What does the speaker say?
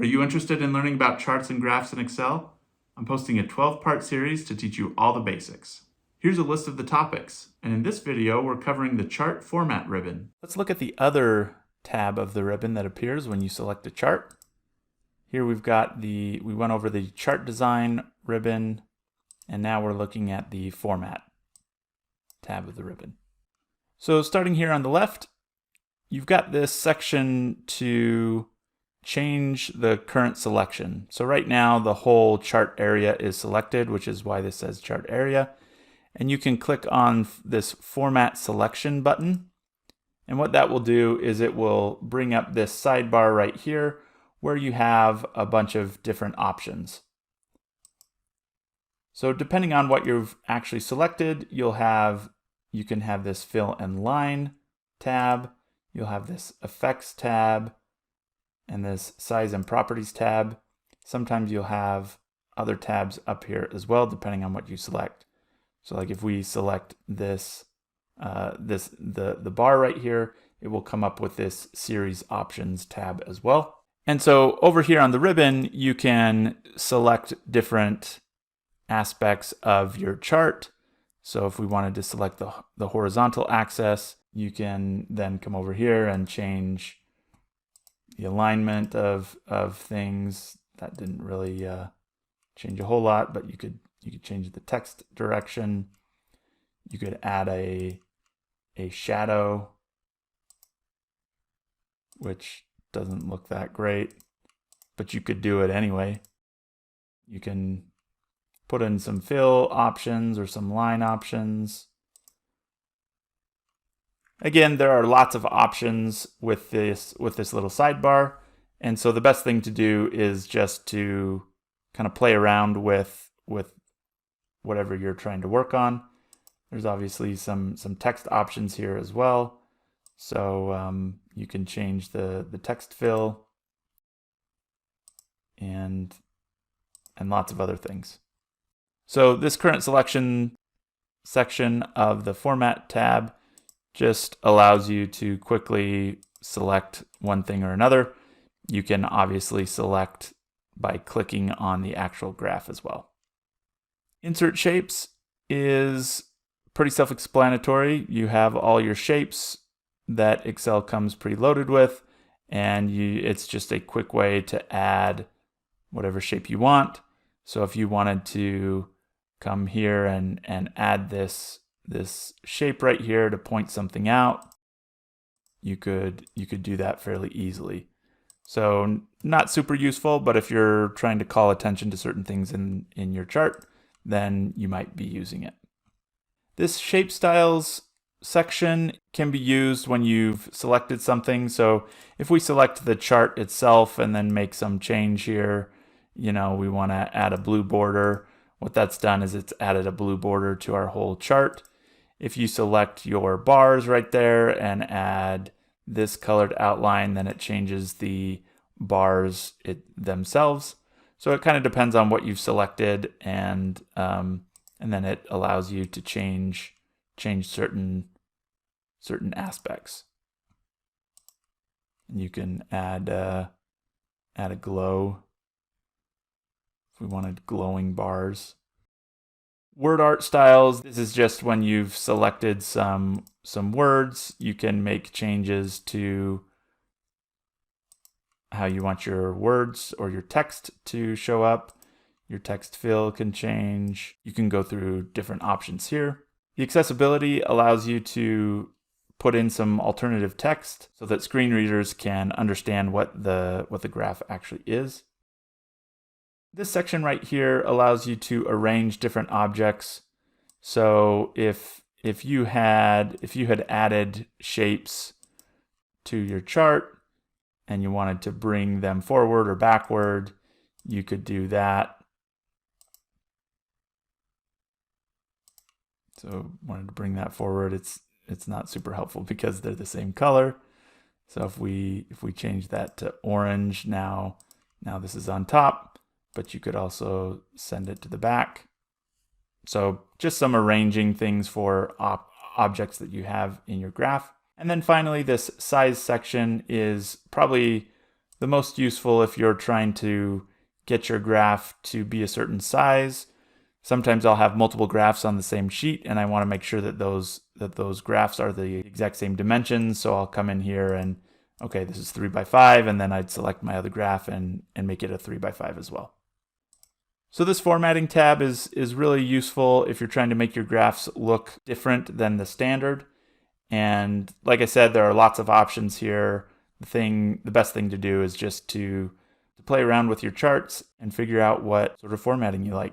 Are you interested in learning about charts and graphs in Excel? I'm posting a 12-part series to teach you all the basics. Here's a list of the topics, and in this video we're covering the Chart Format ribbon. Let's look at the other tab of the ribbon that appears when you select a chart. Here we went over the Chart Design ribbon, and now we're looking at the Format tab of the ribbon. So starting here on the left, you've got this section to change the current selection. So right now the whole chart area is selected, which is why this says chart area. And you can click on this Format Selection button. And what that will do is it will bring up this sidebar right here where you have a bunch of different options. So depending on what you've actually selected, you can have this Fill and Line tab, you'll have this Effects tab, and this Size and Properties tab. Sometimes you'll have other tabs up here as well, depending on what you select. So like if we select this, the bar right here, it will come up with this Series Options tab as well. And so over here on the ribbon, you can select different aspects of your chart. So if we wanted to select the horizontal axis, you can then come over here and change the alignment of things. That didn't really change a whole lot, but you could change the text direction. You could add a shadow, which doesn't look that great, but you could do it anyway. You can put in some fill options or some line options. Again, there are lots of options with this little sidebar, and so the best thing to do is just to kind of play around with whatever you're trying to work on. There's obviously some text options here as well, so you can change the text fill and lots of other things. So this current selection section of the Format tab just allows you to quickly select one thing or another. You can obviously select by clicking on the actual graph as well. Insert Shapes is pretty self-explanatory. You have all your shapes that Excel comes preloaded with, and it's just a quick way to add whatever shape you want. So if you wanted to come here and add this shape right here to point something out, you could do that fairly easily. So not super useful, but if you're trying to call attention to certain things in your chart, then you might be using it. This Shape Styles section can be used when you've selected something. So if we select the chart itself and then make some change here, we want to add a blue border. What that's done is it's added a blue border to our whole chart. If you select your bars right there and add this colored outline, then it changes the bars themselves. So it kind of depends on what you've selected, and then it allows you to change certain aspects. And you can add a glow if we wanted glowing bars. Word art styles, this is just when you've selected some words, you can make changes to how you want your words or your text to show up. Your text fill can change. You can go through different options here. The accessibility allows you to put in some alternative text so that screen readers can understand what the graph actually is. This section right here allows you to arrange different objects. So if you had added shapes to your chart and you wanted to bring them forward or backward, you could do that. So wanted to bring that forward, it's not super helpful because they're the same color. So if we change that to orange, now this is on top, but you could also send it to the back. So just some arranging things for objects that you have in your graph. And then finally, this size section is probably the most useful if you're trying to get your graph to be a certain size. Sometimes I'll have multiple graphs on the same sheet and I want to make sure that those graphs are the exact same dimensions. So I'll come in here and, okay, this is 3 by 5, and then I'd select my other graph and make it a 3 by 5 as well. So this formatting tab is really useful if you're trying to make your graphs look different than the standard. And like I said, there are lots of options here. The best thing to do is just to play around with your charts and figure out what sort of formatting you like.